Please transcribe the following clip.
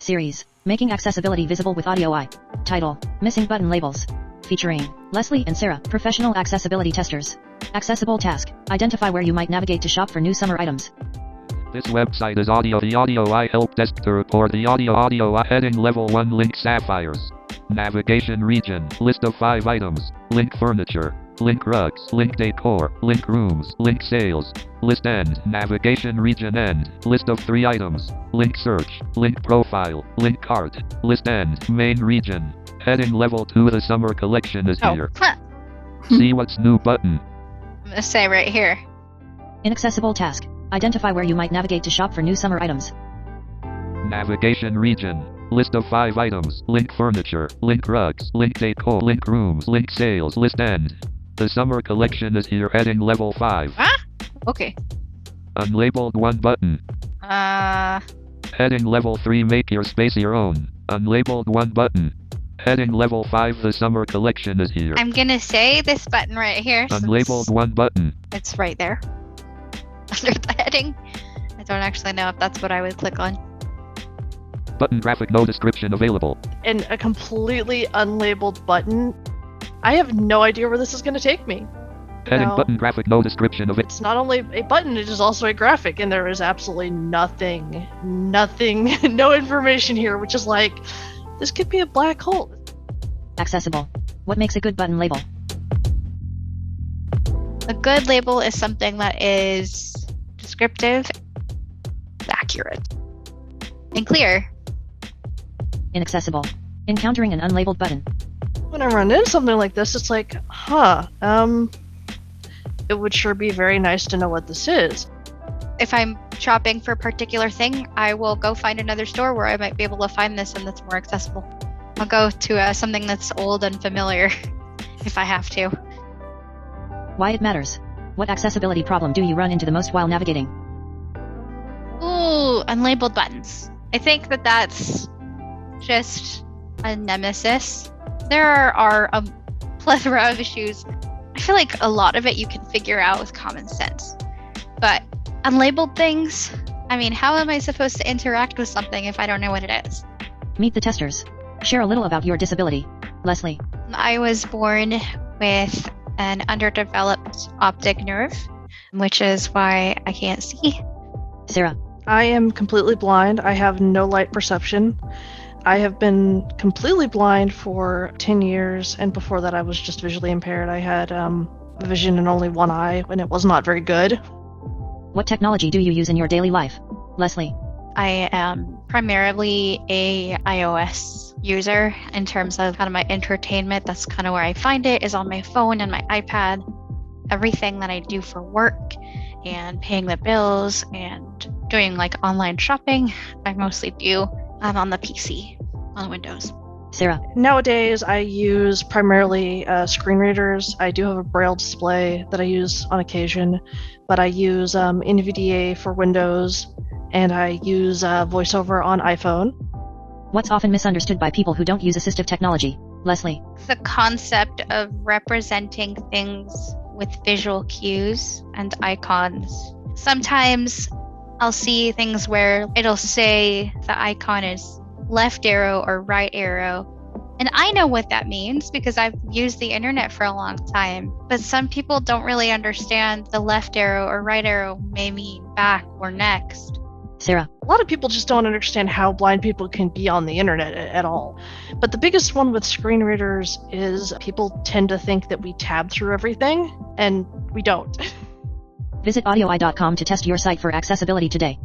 Series, Making Accessibility Visible with Audio Eye. Title, Missing Button Labels. Featuring Leslie and Sarah, professional accessibility testers. Accessible task, identify where you might navigate to shop for new summer items. This website is audio. The Audio Eye help desk to report the Audio Eye heading level 1 link sapphires. Navigation region, list of 5 items, link furniture, link rugs, link decor, link rooms, link sales, list end, navigation region end, list of 3 items, link search, link profile, link cart, list end, main region, heading level 2. The summer collection is here. See what's new button. I'm gonna say right here. Inaccessible task, identify where you might navigate to shop for new summer items. Navigation region, list of 5 items, link furniture, link rugs, link decor, link rooms, link sales, list end. The summer collection is here, heading level 5. Okay. Unlabeled 1 button. Heading level 3, make your space your own. Unlabeled 1 button. Heading level 5, the summer collection is here. I'm gonna say this button right here. Unlabeled 1 button. It's right there. Under the heading. I don't actually know if that's what I would click on. Button graphic, no description available. And a completely unlabeled button. I have no idea where this is going to take me. Heading No. button graphic, no description of it. It's not only a button, it is also a graphic, and there is absolutely nothing, no information here, which is like, this could be a black hole. Accessible. What makes a good button label? A good label is something that is descriptive, accurate, and clear. Inaccessible. Encountering an unlabeled button. When I run into something like this, it's like, it would sure be very nice to know what this is. If I'm shopping for a particular thing, I will go find another store where I might be able to find this and that's more accessible. I'll go to something that's old and familiar if I have to. Why it matters. What accessibility problem do you run into the most while navigating? Ooh, unlabeled buttons. I think that that's just a nemesis. There are a plethora of issues. I feel like a lot of it you can figure out with common sense. But unlabeled things, I mean, how am I supposed to interact with something if I don't know what it is? Meet the testers. Share a little about your disability. Leslie. I was born with an underdeveloped optic nerve, which is why I can't see. Sarah. I am completely blind. I have no light perception. I have been completely blind for 10 years, and before that I was just visually impaired. I had vision in only one eye, and it was not very good. What technology do you use in your daily life? Leslie. I am primarily a iOS user in terms of kind of my entertainment. That's kind of where I find it, is on my phone and my iPad. Everything that I do for work and paying the bills and doing like online shopping, I mostly do on the PC, on Windows. Sarah. Nowadays, I use primarily screen readers. I do have a Braille display that I use on occasion, but I use NVDA for Windows, and I use VoiceOver on iPhone. What's often misunderstood by people who don't use assistive technology? Leslie. The concept of representing things with visual cues and icons. Sometimes I'll see things where it'll say the icon is left arrow or right arrow. And I know what that means because I've used the internet for a long time. But some people don't really understand the left arrow or right arrow may mean back or next. Sarah. A lot of people just don't understand how blind people can be on the internet at all. But the biggest one with screen readers is people tend to think that we tab through everything, and we don't. Visit audioeye.com to test your site for accessibility today.